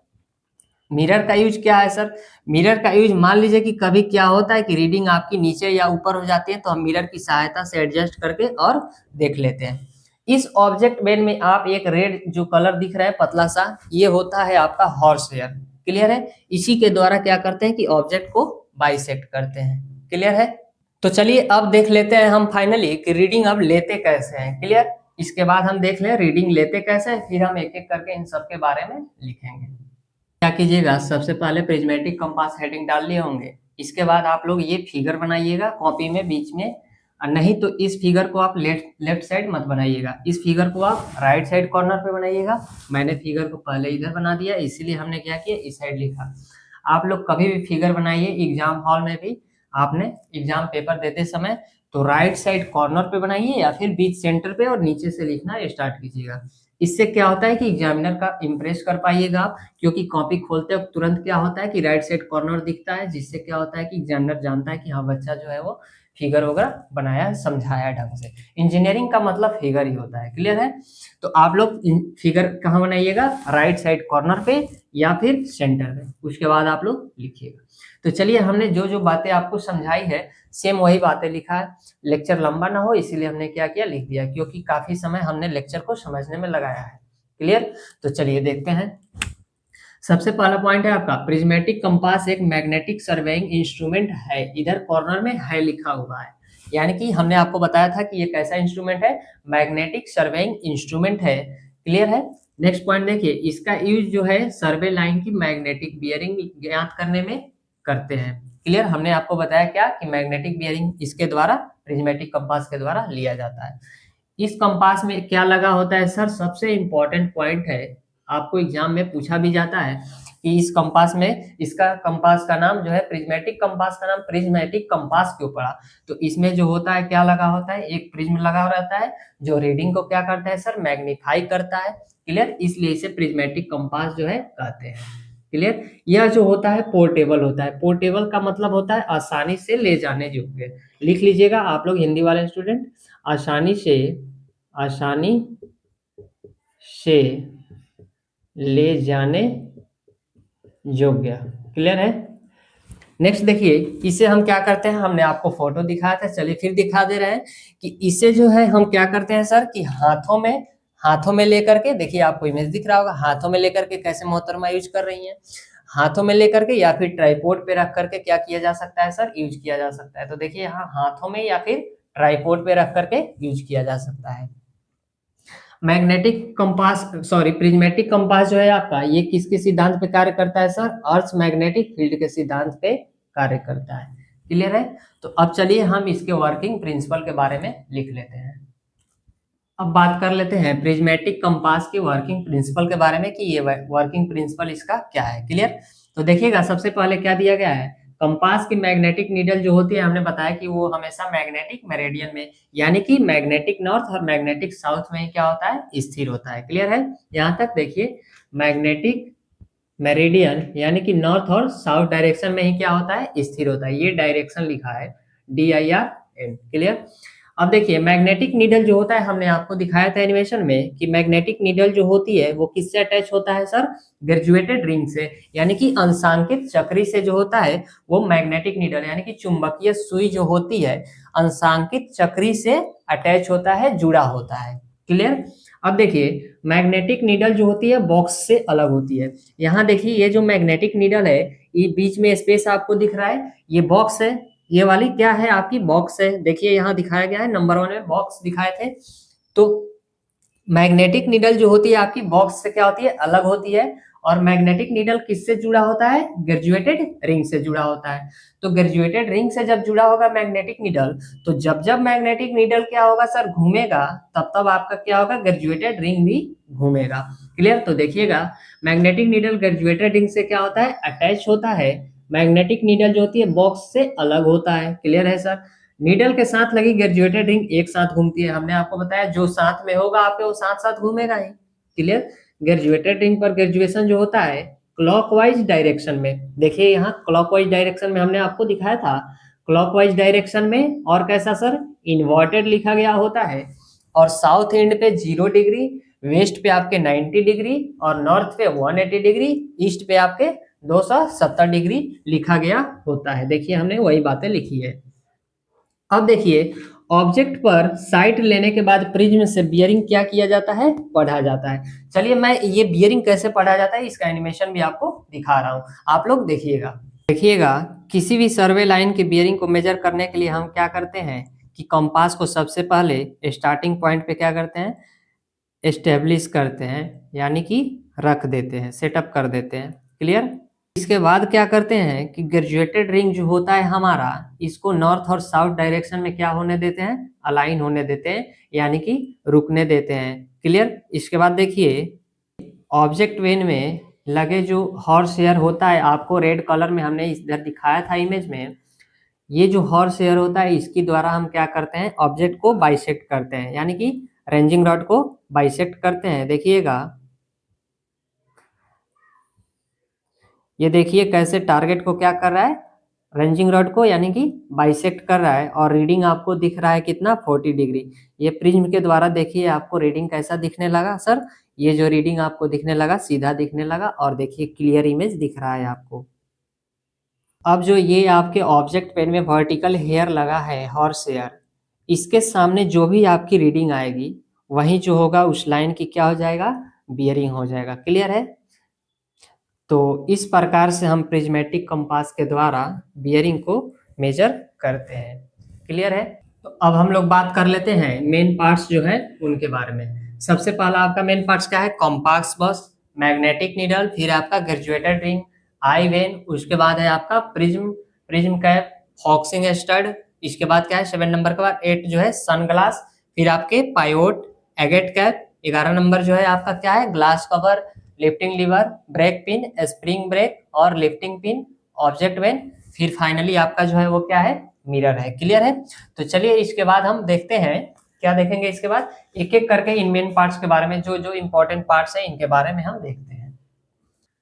मिरर का यूज क्या है सर, मिरर का यूज मान लीजिए कि कभी क्या होता है कि रीडिंग आपकी नीचे या ऊपर हो जाती है, तो हम मिरर की सहायता से एडजस्ट करके और देख लेते हैं। इस ऑब्जेक्ट बेन में आप एक रेड जो कलर दिख रहा है पतला सा, ये होता है आपका हॉर्स हेयर, क्लियर है। इसी के द्वारा क्या करते हैं कि ऑब्जेक्ट को बाइसेक्ट करते हैं, क्लियर है। तो चलिए अब देख लेते हैं हम फाइनली कि रीडिंग अब लेते कैसे हैं, क्लियर। इसके बाद हम देख लें रीडिंग लेते कैसे हैं, फिर हम एक एक करके इन सब के बारे में लिखेंगे। क्या कीजिएगा, सबसे पहले प्रिज्मेटिक कंपास हेडिंग डाल लिए होंगे, इसके बाद आप लोग ये फिगर बनाइएगा कॉपी में बीच में, और नहीं तो इस फिगर को आप लेफ्ट साइड मत बनाइएगा, इस फिगर को आप राइट साइड कॉर्नर पे बनाइएगा। मैंने फिगर को पहले इधर बना दिया, इसीलिए हमने क्या किया, इस साइड लिखा। आप लोग कभी भी फिगर बनाइए एग्जाम हॉल में भी, आपने एग्जाम पेपर देते समय तो राइट साइड कॉर्नर पे बनाइए या फिर बीच सेंटर पे, और नीचे से लिखना स्टार्ट कीजिएगा। इससे क्या होता है कि एग्जामिनर का इम्प्रेस कर पाइएगा आप, क्योंकि कॉपी खोलते वक्त तुरंत क्या होता है कि राइट साइड कॉर्नर दिखता है, जिससे क्या होता है कि एग्जामिनर जानता है कि हाँ बच्चा जो है वो फिगर वगैरह बनाया है, समझाया है ढंग से। इंजीनियरिंग का मतलब फिगर ही होता है, क्लियर है। तो आप लोग फिगर कहाँ बनाइएगा, राइट साइड कॉर्नर पे या फिर सेंटर में, उसके बाद आप लोग लिखिएगा। तो चलिए, हमने जो जो बातें आपको समझाई है सेम वही बातें लिखा है। लेक्चर लंबा ना हो इसीलिए हमने क्या किया, लिख दिया, क्योंकि काफी समय हमने लेक्चर को समझने में लगाया है, क्लियर। तो चलिए देखते हैं। सबसे पहला पॉइंट है आपका, प्रिज्मेटिक कंपास एक मैग्नेटिक सर्वेइंग इंस्ट्रूमेंट है, इधर कॉर्नर में है लिखा हुआ है, यानी कि हमने आपको बताया था कि ये कैसा इंस्ट्रूमेंट है, मैग्नेटिक सर्वेइंग इंस्ट्रूमेंट है, क्लियर है। नेक्स्ट पॉइंट देखिए, इसका यूज जो है सर्वे लाइन की मैग्नेटिक बियरिंग ज्ञात करने में करते हैं, क्लियर। हमने आपको बताया क्या कि मैग्नेटिक बियरिंग इसके द्वारा, प्रिज्मेटिक कंपास के द्वारा लिया जाता है। इस कंपास में क्या लगा होता है सर, सबसे इंपॉर्टेंट पॉइंट है, आपको एग्जाम में पूछा भी जाता है कि इस कंपास में, इसका कंपास का नाम जो है, प्रिज्मेटिक कंपास का नाम प्रिज्मेटिक कंपास क्यों पड़ा। तो इसमें जो होता है क्या लगा होता है, एक प्रिज्म लगा रहता है जो रीडिंग को क्या करता है सर, मैग्नीफाई करता है, क्लियर। इसलिए इसे प्रिज्मेटिक कंपास जो है कहते हैं, क्लियर। यह जो होता है पोर्टेबल होता है, पोर्टेबल का मतलब होता है आसानी से ले जाने योग्य। लिख लीजिएगा आप लोग हिंदी वाले स्टूडेंट, आसानी से, आसानी से ले जाने योग्य, क्लियर है। नेक्स्ट देखिए, इसे हम क्या करते हैं, हमने आपको फोटो दिखाया था, चलिए फिर दिखा दे रहे हैं कि इसे जो है हम क्या करते हैं सर कि हाथों में लेकर के, देखिए आपको इमेज दिख रहा होगा, हाथों में लेकर के कैसे मोहतरमा यूज कर रही हैं, हाथों में लेकर के या फिर ट्राइपॉड पे रख करके क्या किया जा सकता है सर, यूज किया जा सकता है। तो देखिए यहाँ हाथों में या फिर ट्राइपॉड पे रख करके यूज किया जा सकता है। Magnetic compass, sorry prismatic compass जो है आपका, ये किसके सिद्धांत पे कार्य करता है सर, अर्थ मैग्नेटिक फील्ड के सिद्धांत पे कार्य करता है, क्लियर है। तो अब चलिए हम इसके वर्किंग प्रिंसिपल के बारे में लिख लेते हैं। अब बात कर लेते हैं प्रिज्मेटिक कंपास की वर्किंग प्रिंसिपल के बारे में कि ये वर्किंग प्रिंसिपल इसका क्या है, क्लियर। तो देखिएगा, सबसे पहले क्या दिया गया है, कंपास की मैग्नेटिक नीडल जो होती है, हमने बताया कि वो हमेशा मैग्नेटिक मेरिडियन में, यानी कि मैग्नेटिक नॉर्थ और मैग्नेटिक साउथ में ही क्या होता है, स्थिर होता है, क्लियर है। यहाँ तक देखिए, मैग्नेटिक मेरिडियन यानी कि नॉर्थ और साउथ डायरेक्शन में ही क्या होता है, स्थिर होता है, ये डायरेक्शन लिखा है DIRN, क्लियर। अब देखिए, मैग्नेटिक नीडल जो होता है, हमने आपको दिखाया था एनिमेशन में कि मैग्नेटिक नीडल जो होती है वो किससे अटैच होता है सर, ग्रेजुएटेड रिंग से, यानी कि अंशांकित चक्री से जो होता है वो मैग्नेटिक नीडल यानी कि चुंबकीय सुई जो होती है अंशांकित चक्री से अटैच होता है, जुड़ा होता है, क्लियर। अब देखिए, मैग्नेटिक नीडल जो होती है बॉक्स से अलग होती है। यहाँ देखिए, ये जो मैग्नेटिक नीडल है, ये बीच में स्पेस आपको दिख रहा है, ये बॉक्स है, ये वाली क्या है आपकी बॉक्स है, देखिए यहाँ दिखाया गया है, नंबर 1 में बॉक्स दिखाए थे। तो मैग्नेटिक नीडल जो होती है आपकी बॉक्स से क्या होती है, अलग होती है। और मैग्नेटिक नीडल किससे जुड़ा होता है, ग्रेजुएटेड रिंग से जुड़ा होता है। तो ग्रेजुएटेड रिंग से जब जुड़ा होगा मैग्नेटिक नीडल, तो जब जब मैग्नेटिक नीडल क्या होगा सर, घूमेगा, तब तब आपका क्या होगा, ग्रेजुएटेड रिंग भी घूमेगा। क्लियर। तो देखिएगा, मैग्नेटिक नीडल ग्रेजुएटेड रिंग से क्या होता है, अटैच होता है। मैग्नेटिक नीडल जो होती है बॉक्स से अलग होता है। क्लियर है सर। नीडल के साथ लगी ग्रेजुएटेड रिंग एक साथ घूमती है, हमने आपको बताया जो साथ में होगा आपके वो साथ साथ घूमेगा ही। क्लियर। ग्रेजुएटेड रिंग पर ग्रेजुएशन जो होता है क्लॉकवाइज डायरेक्शन में, देखिए यहाँ क्लॉकवाइज डायरेक्शन में हमने आपको दिखाया था, क्लॉकवाइज डायरेक्शन में। और कैसा सर, इन्वर्टेड लिखा गया होता है। और साउथ एंड पे 0 डिग्री, वेस्ट पे आपके 90 डिग्री, और नॉर्थ पे 180 डिग्री, ईस्ट पे आपके 270 डिग्री लिखा गया होता है। देखिए हमने वही बातें लिखी है। अब देखिए, ऑब्जेक्ट पर साइट लेने के बाद प्रिज्म से बियरिंग क्या किया जाता है, पढ़ा जाता है। चलिए मैं ये बियरिंग कैसे पढ़ा जाता है इसका एनिमेशन भी आपको दिखा रहा हूँ, आप लोग देखिएगा। देखिएगा, किसी भी सर्वे लाइन के बियरिंग को मेजर करने के लिए हम क्या करते हैं कि कंपास को सबसे पहले स्टार्टिंग पॉइंट पे क्या करते हैं, एस्टेब्लिश करते हैं, यानी कि रख देते हैं, सेटअप कर देते हैं। क्लियर। इसके बाद क्या करते हैं कि ग्रेजुएटेड रिंग जो होता है हमारा, इसको नॉर्थ और साउथ डायरेक्शन में क्या होने देते हैं, अलाइन होने देते हैं, यानी कि रुकने देते हैं। क्लियर। इसके बाद देखिए, ऑब्जेक्ट वेन में लगे जो हॉर्स हेयर होता है, आपको रेड कलर में हमने इधर दिखाया था इमेज में, ये जो हॉर्स हेयर होता है इसके द्वारा हम क्या करते हैं, ऑब्जेक्ट को बाइसेक्ट करते हैं, यानी कि रेंजिंग रॉड को बाइसेक्ट करते हैं। देखिएगा, ये देखिए कैसे टारगेट को क्या कर रहा है, रेंजिंग रॉड को यानी कि बाइसेक्ट कर रहा है। और रीडिंग आपको दिख रहा है कितना, 40 डिग्री। ये प्रिज्म के द्वारा देखिए आपको रीडिंग कैसा दिखने लगा सर, ये जो रीडिंग आपको दिखने लगा सीधा दिखने लगा, और देखिए क्लियर इमेज दिख रहा है आपको। अब जो ये आपके ऑब्जेक्ट पेन में वर्टिकल हेयर लगा है, हॉर्स हेयर, इसके सामने जो भी आपकी रीडिंग आएगी, वही जो होगा उस लाइन की क्या हो जाएगा, बियरिंग हो जाएगा। क्लियर है। तो इस प्रकार से हम प्रिज्मेटिक कंपास के द्वारा बियरिंग को मेजर करते हैं। क्लियर है। तो अब हम लोग बात कर लेते हैं मेन पार्ट्स जो है उनके बारे में। सबसे पहला आपका मेन पार्ट्स क्या है, कॉम्पास बॉक्स, मैग्नेटिक नीडल, फिर आपका ग्रेजुएटेड रिंग, आई वेन, उसके बाद है आपका प्रिज्म, प्रिज्म कैप, फॉक्सिंग स्टड, इसके बाद क्या है 7 नंबर के बाद 8 जो है सनग्लास, फिर आपके पायोट, एगेट कैप, 11 नंबर जो है आपका क्या है, glass cover, lifting lever, brake pin, spring brake और लिफ्टिंग पिन, ऑब्जेक्ट वेन, फिर फाइनली आपका जो है वो क्या है, मिरर है। क्लियर है। तो चलिए इसके बाद हम देखते हैं, क्या देखेंगे इसके बाद, एक एक करके इन मेन पार्ट्स के बारे में, जो जो इंपॉर्टेंट पार्ट्स है इनके बारे में हम देखते हैं।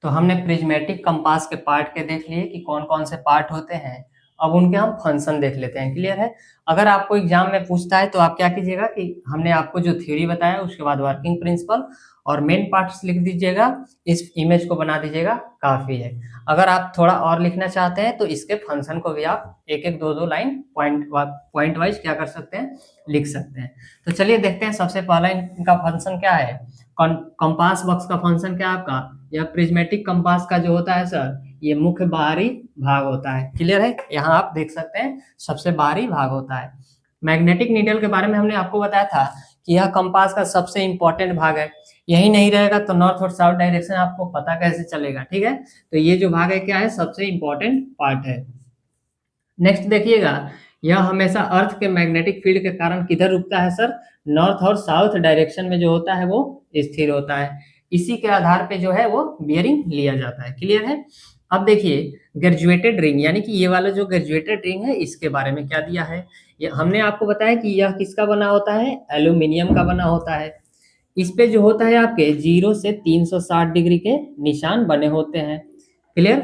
तो हमने प्रिज्मेटिक कंपास के पार्ट के देख लिए कि कौन कौन से पार्ट होते हैं। अब उनके हम फंक्शन देख लेते हैं। क्लियर है। अगर आपको एग्जाम में पूछता है तो आप क्या कीजिएगा कि हमने आपको जो थ्योरी बताया उसके बाद वर्किंग प्रिंसिपल और मेन पार्ट्स लिख दीजिएगा, इस इमेज को बना दीजिएगा, काफी है। अगर आप थोड़ा और लिखना चाहते हैं तो इसके फंक्शन को भी आप एक एक दो दो लाइन पॉइंट वाइज क्या कर सकते हैं, लिख सकते हैं। तो चलिए देखते हैं, सबसे पहला इनका फंक्शन क्या है। कंपास बॉक्स का फंक्शन क्या है आपका, यह प्रिज्मेटिक कंपास का जो होता है सर, ये मुख्य बाहरी भाग होता है। क्लियर है। यहाँ आप देख सकते हैं सबसे बाहरी भाग होता है। मैग्नेटिक नीडल के बारे में हमने आपको बताया था कि यह कंपास का सबसे इंपॉर्टेंट भाग है, यही नहीं रहेगा तो नॉर्थ और साउथ डायरेक्शन आपको पता कैसे चलेगा। ठीक है। तो ये जो भाग है क्या है, सबसे इंपॉर्टेंट पार्ट है। नेक्स्ट देखिएगा, यह हमेशा अर्थ के मैग्नेटिक फील्ड के कारण किधर रुकता है सर, नॉर्थ और साउथ डायरेक्शन में जो होता है वो स्थिर होता है। इसी के आधार पे जो है वो बियरिंग लिया जाता है। क्लियर है। अब देखिए, ग्रेजुएटेड रिंग, यानी कि ये वाला जो ग्रेजुएटेड रिंग है इसके बारे में क्या दिया है, ये हमने आपको बताया कि यह किसका बना होता है, एल्यूमिनियम का बना होता है। इस पे जो होता है आपके 0 से 360 डिग्री के निशान बने होते हैं। क्लियर।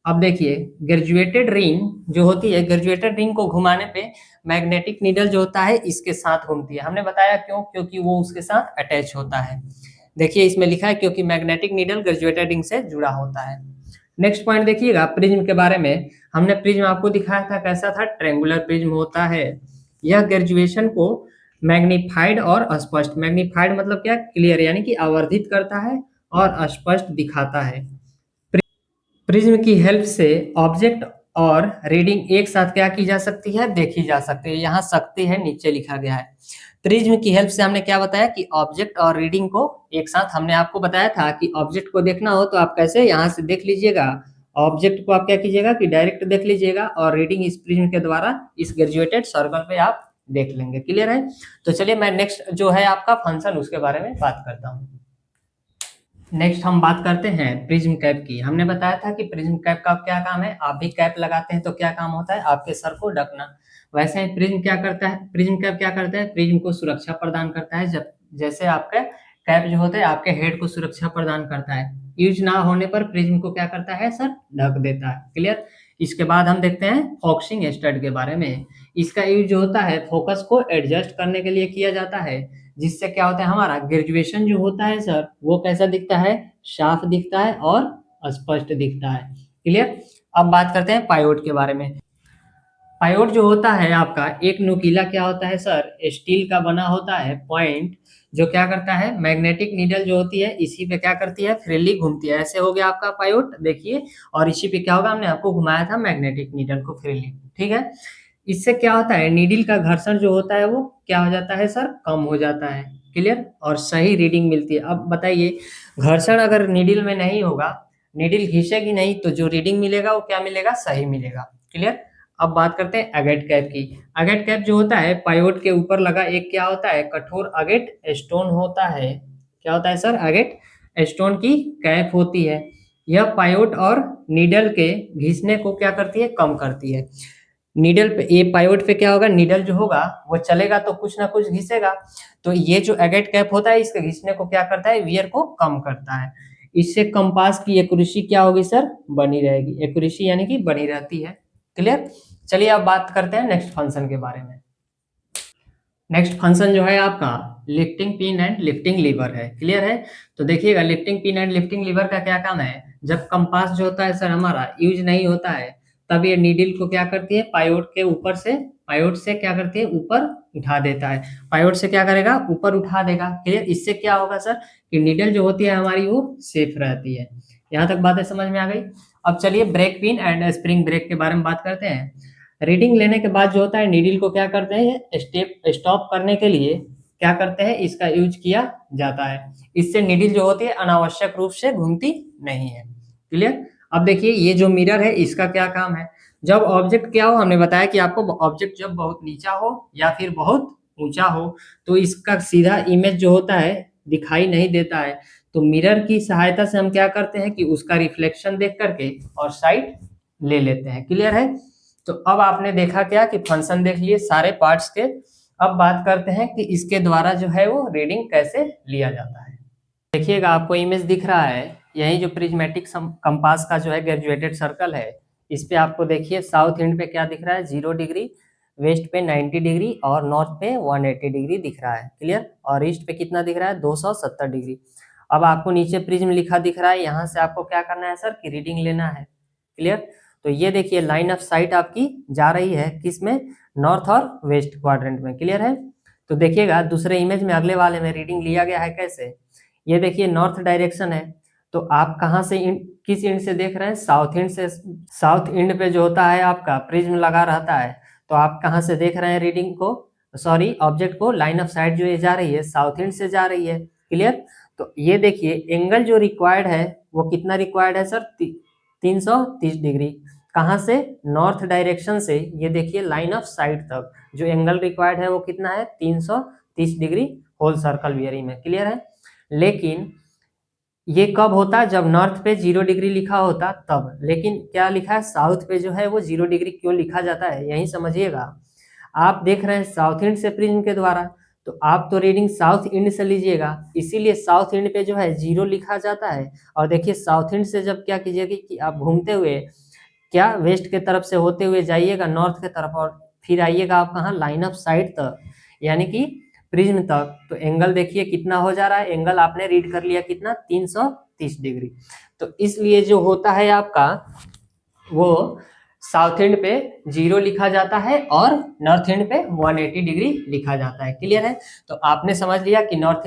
अब देखिए, ग्रेजुएटेड रिंग जो होती है, ग्रेजुएटेड रिंग को घुमाने पे मैग्नेटिक नीडल जो होता है इसके साथ घूमती है। हमने बताया क्यों, क्योंकि वो उसके साथ अटैच होता है। देखिए इसमें लिखा है क्योंकि मैग्नेटिक नीडल ग्रेजुएटेड रिंग से जुड़ा होता है। नेक्स्ट पॉइंट देखिएगा, प्रिज्म के बारे में हमने प्रिज्म आपको दिखाया था कैसा था, ट्रेंगुलर प्रिज्म होता है। यह ग्रेजुएशन को मैग्नीफाइड और स्पष्ट, मैग्नीफाइड मतलब क्या, क्लियर, यानी कि आवर्धित करता है और स्पष्ट दिखाता है। प्रिज्म की हेल्प से ऑब्जेक्ट और रीडिंग एक साथ क्या की जा सकती है, देखी जा सकती है। यहाँ सकती है नीचे लिखा गया है। प्रिज्म की हेल्प से हमने क्या बताया कि ऑब्जेक्ट और रीडिंग को एक साथ, हमने आपको बताया था कि ऑब्जेक्ट को देखना हो तो आप कैसे यहाँ से देख लीजिएगा, ऑब्जेक्ट को आप क्या कीजिएगा कि डायरेक्ट देख लीजिएगा और रीडिंग इस प्रिज्म के द्वारा इस ग्रेजुएटेड सर्कल पे आप देख लेंगे। क्लियर है? तो चलिए मैं नेक्स्ट जो है आपका फंक्शन उसके बारे में बात करता हूँ। नेक्स्ट हम बात करते हैं प्रिज्म कैप की। हमने बताया था कि प्रिज्म कैप का क्या काम है, आप भी कैप लगाते हैं तो क्या काम होता है, आपके सर को ढकना। वैसे ही प्रिज्म क्या करता है, प्रिज्म कैप क्या करता है, प्रिज्म को सुरक्षा प्रदान करता है। जब जैसे आपका कैप जो होता है आपके हेड को सुरक्षा प्रदान करता है, यूज ना होने पर प्रिज्म को क्या करता है सर, ढक देता है। क्लियर? इसके बाद हम देखते हैं फोकसिंग स्टड के बारे में। इसका यूज जो होता है फोकस को एडजस्ट करने के लिए किया जाता है, जिससे क्या होता है हमारा ग्रेजुएशन जो होता है सर वो कैसा दिखता है, साफ दिखता है और स्पष्ट दिखता है। क्लियर? अब बात करते हैं पायोड के बारे में। पायोड जो होता है आपका एक नुकीला क्या होता है सर, स्टील का बना होता है पॉइंट, जो क्या करता है मैग्नेटिक नीडल जो होती है इसी पे क्या करती है, फ्रीली घूमती है। ऐसे हो गया आपका पायोड देखिए, और इसी पे क्या होगा, हमने आपको घुमाया था मैग्नेटिक नीडल को फ्रीली। ठीक है? इससे क्या होता है नीडल का घर्षण जो होता है वो क्या हो जाता है सर, कम हो जाता है। क्लियर? और सही रीडिंग मिलती है। अब बताइए घर्षण अगर नीडल में नहीं होगा, नीडल घिसेगी नहीं, तो जो रीडिंग मिलेगा वो क्या मिलेगा, सही मिलेगा। क्लियर? अब बात करते हैं अगेट कैप की। अगेट कैप जो होता है पायोड के ऊपर लगा एक क्या होता है, कठोर अगेट स्टोन होता है। क्या होता है सर, अगेट स्टोन की कैप होती है। यह पायोड और नीडल के घिसने को क्या करती है, कम करती है। नीडल पे, ये पायोड पे क्या होगा, नीडल जो होगा वो चलेगा तो कुछ ना कुछ घिसेगा, तो ये जो एगेट कैप होता है इसके घिसने को क्या करता है, वियर को कम करता है। इससे कंपास की एक्यूरेसी क्या होगी सर, बनी रहेगी। एक्यूरेसी यानी कि बनी रहती है। क्लियर? चलिए अब बात करते हैं नेक्स्ट फंक्शन के बारे में। नेक्स्ट फंक्शन जो है आपका lifting pin and lifting lever है। क्लियर है? तो देखिएगा lifting pin and lifting lever का क्या काम है, जब कंपास जो होता है सर हमारा यूज नहीं होता है तब ये नीडल को क्या करती है, पायोड के ऊपर से, पायोड से क्या करती है, ऊपर उठा देता है। पायोड से क्या करेगा, ऊपर उठा देगा। क्लियर? इससे क्या होगा सर कि नीडल जो होती है हमारी वो सेफ रहती है। यहाँ तक बातें समझ में आ गई? अब चलिए brake pin and spring brake के बारे में बात करते हैं। रीडिंग लेने के बाद जो होता है नीडल को क्या करते हैं, स्टेप स्टॉप करने के लिए क्या करते हैं, इसका यूज किया जाता है। इससे नीडल जो होती है अनावश्यक रूप से घूमती नहीं है। क्लियर? अब देखिए ये जो मिरर है इसका क्या काम है, जब ऑब्जेक्ट क्या हो, हमने बताया कि आपको ऑब्जेक्ट जब बहुत नीचा हो या फिर बहुत ऊंचा हो तो इसका सीधा इमेज जो होता है दिखाई नहीं देता है, तो मिरर की सहायता से हम क्या करते हैं कि उसका रिफ्लेक्शन देख करके और साइड ले लेते हैं। क्लियर है? तो अब आपने देखा क्या कि फंक्शन देख लिए सारे पार्ट्स के। अब बात करते हैं कि इसके द्वारा जो है वो रीडिंग कैसे लिया जाता है। देखिएगा आपको इमेज दिख रहा है, यही जो प्रिज्मेटिक कंपास का जो है ग्रेजुएटेड सर्कल है, इस पे आपको देखिए साउथ एंड पे क्या दिख रहा है, 0 डिग्री, वेस्ट पे 90 डिग्री और नॉर्थ पे 180 डिग्री दिख रहा है। क्लियर? और ईस्ट पे कितना दिख रहा है, 270 डिग्री। अब आपको नीचे प्रिज्म लिखा दिख रहा है, यहाँ से आपको क्या करना है सर कि रीडिंग लेना है। क्लियर? तो ये देखिए लाइन ऑफ साइट आपकी जा रही है किस में, नॉर्थ और वेस्ट क्वाड्रेंट में। क्लियर है? तो देखिएगा दूसरे इमेज में अगले वाले में रीडिंग लिया गया है कैसे, ये देखिए नॉर्थ डायरेक्शन है, तो आप कहाँ से किस एंड से देख रहे हैं, साउथ एंड से। साउथ एंड पे जो होता है आपका प्रिज्म लगा रहता है, तो आप कहाँ से देख रहे हैं रीडिंग को, सॉरी ऑब्जेक्ट को, लाइन ऑफ साइट जो ये जा रही है साउथ एंड से जा रही है। क्लियर? तो ये देखिए एंगल जो रिक्वायर्ड है वो कितना रिक्वायर्ड है सर, 330 डिग्री। कहाँ से, नॉर्थ डायरेक्शन से, ये देखिए लाइन ऑफ साइट तक जो एंगल रिक्वायर्ड है वो कितना है, 330 डिग्री होल सर्कल वियरिंग में। क्लियर है? लेकिन ये कब होता है, जब नॉर्थ पे 0 डिग्री लिखा होता तब, लेकिन क्या लिखा है साउथ पे जो है वो 0 डिग्री क्यों लिखा जाता है, यही समझिएगा। आप देख रहे हैं साउथ इंड से प्रिज्म के द्वारा, तो आप तो रीडिंग साउथ इंड से लीजिएगा, इसीलिए साउथ इंड पे जो है 0 लिखा जाता है। और देखिए साउथ इंड से जब क्या कीजिएगा कि आप घूमते हुए क्या वेस्ट के तरफ से होते हुए जाइएगा नॉर्थ के तरफ, और फिर आइएगा आप कहाँ, लाइन ऑफ साइट तक, यानी कि प्रिज्म तक। तो एंगल देखिए कितना हो जा रहा है, एंगल आपने रीड कर लिया कितना, 330 डिग्री। तो इसलिए जो होता है आपका वो साउथ एंड पे 0 लिखा जाता है और नॉर्थ एंड पे 180 डिग्री लिखा जाता है। क्लियर है? तो आपने समझ लिया कि नॉर्थ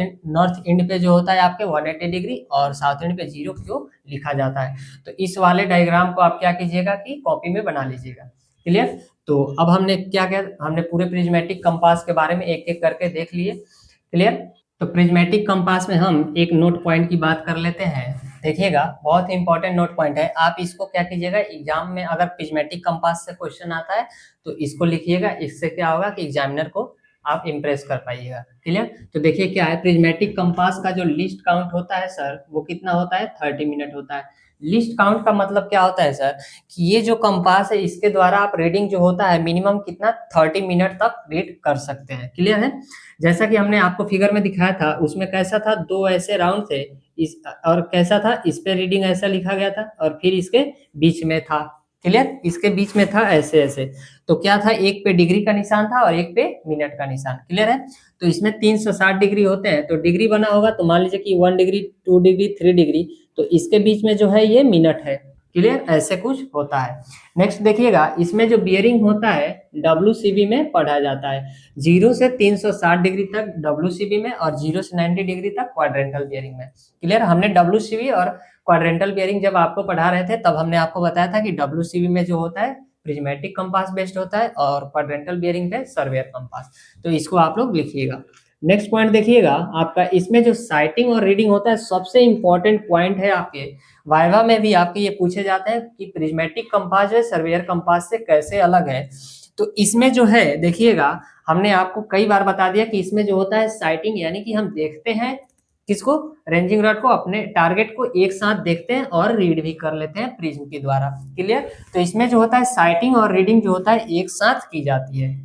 एंड पे जो होता है आपके 180 डिग्री और साउथ एंड पे 0 क्यों लिखा जाता है। तो इस वाले डायग्राम को आप क्या कीजिएगा कि कॉपी में बना लीजिएगा। क्लियर? तो अब हमने क्या किया, हमने पूरे प्रिज्मेटिक कंपास के बारे में एक एक करके देख लिए। क्लियर? तो प्रिज्मेटिक कंपास में हम एक नोट पॉइंट की बात कर लेते हैं। देखिएगा, बहुत ही इंपॉर्टेंट नोट पॉइंट है। आप इसको क्या कीजिएगा, एग्जाम में अगर प्रिज्मेटिक कंपास से क्वेश्चन आता है तो इसको लिखिएगा। इससे क्या होगा कि एग्जामिनर को आप इम्प्रेस कर पाइएगा। क्लियर? तो देखिए क्या है, प्रिज्मेटिक कंपास का जो लिस्ट काउंट होता है सर, वो कितना होता है, 30 मिनट होता है। लिस्ट काउंट का मतलब क्या होता है सर, कि ये जो कंपास है इसके द्वारा आप रीडिंग जो होता है मिनिमम कितना 30 मिनट तक रीड कर सकते हैं। क्लियर है? जैसा कि हमने आपको फिगर में दिखाया था, उसमें कैसा था, दो ऐसे राउंड थे इस, और कैसा था, इस पे रीडिंग ऐसा लिखा गया था और फिर इसके बीच में था। क्लियर? इसके बीच में था ऐसे ऐसे। तो क्या था, एक पे डिग्री का निशान था और एक पे मिनट का निशान। क्लियर है? तो इसमें 360 डिग्री होते हैं, तो डिग्री बना होगा तो मान लीजिए कि 1 डिग्री, 2 डिग्री, 3 डिग्री, तो इसके बीच में जो है ये मिनट है। क्लियर? ऐसे कुछ होता है। नेक्स्ट देखिएगा, इसमें जो बियरिंग होता है WCB में पढ़ा जाता है। 0 से 360 डिग्री तक WCB में और 0 से 90 डिग्री तक क्वाड्रेंटल बियरिंग में। क्लियर? हमने WCB और क्वाड्रेंटल बियरिंग जब आपको पढ़ा रहे थे तब हमने आपको बताया था कि WCB में जो होता है प्रिज्मेटिक कंपास बेस्ड होता है और क्वाड्रेंटल बियरिंग पे सर्वेयर कंपास। तो इसको आप लोग लिखिएगा। नेक्स्ट पॉइंट देखिएगा आपका, इसमें जो साइटिंग और रीडिंग होता है सबसे इंपॉर्टेंट पॉइंट है। आपके वाइवा में भी आपके ये पूछे जाते हैं कि प्रिज्मेटिक कंपास है सर्वेयर कंपास से कैसे अलग है। तो इसमें जो है देखिएगा, हमने आपको कई बार बता दिया कि इसमें जो होता है साइटिंग, यानी कि हम देखते हैं किसको, रेंजिंग रॉड को, अपने टारगेट को एक साथ देखते हैं और रीड भी कर लेते हैं प्रिज्म के द्वारा। क्लियर? तो इसमें जो होता है साइटिंग और रीडिंग जो होता है एक साथ की जाती है।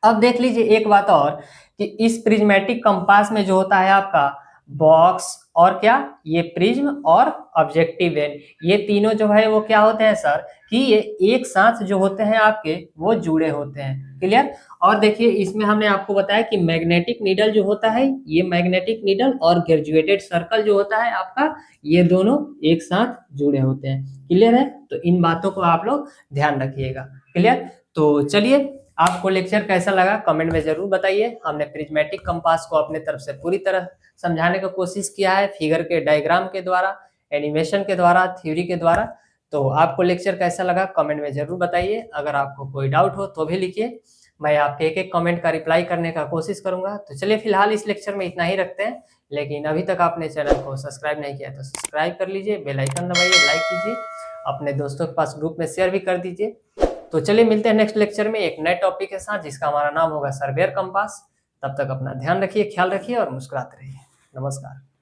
अब देख लीजिए एक बात और, कि इस प्रिज्मेटिक कंपास में जो होता है आपका बॉक्स और क्या, ये प्रिज्म और ऑब्जेक्टिव लेंस, ये तीनों जो है वो क्या होते हैं सर, कि ये एक साथ जो होते हैं आपके वो जुड़े होते हैं। क्लियर? और देखिए इसमें हमने आपको बताया कि मैग्नेटिक नीडल जो होता है, ये मैग्नेटिक नीडल और ग्रेजुएटेड सर्कल जो होता है आपका, ये दोनों एक साथ जुड़े होते हैं। क्लियर है? तो इन बातों को आप लोग ध्यान रखिएगा। क्लियर? तो चलिए, आपको लेक्चर कैसा लगा कमेंट में जरूर बताइए। हमने प्रिज्मेटिक कंपास को अपने तरफ से पूरी तरह समझाने की कोशिश किया है, फिगर के डायग्राम के द्वारा, एनिमेशन के द्वारा, थ्योरी के द्वारा। तो आपको लेक्चर कैसा लगा कमेंट में जरूर बताइए। अगर आपको कोई डाउट हो तो भी लिखिए, मैं आपके एक एक कमेंट का रिप्लाई करने का कोशिश करूंगा। तो चलिए फिलहाल इस लेक्चर में इतना ही रखते हैं, लेकिन अभी तक आपने चैनल को सब्सक्राइब नहीं किया तो सब्सक्राइब कर लीजिए, बेल आइकन दबाइए, लाइक कीजिए, अपने दोस्तों के पास ग्रुप में शेयर भी कर दीजिए। तो चलिए मिलते हैं नेक्स्ट लेक्चर में एक नए टॉपिक के साथ, जिसका हमारा नाम होगा सर्वेयर कंपास। तब तक अपना ध्यान रखिए, ख्याल रखिए और मुस्कुराते रहिए। नमस्कार।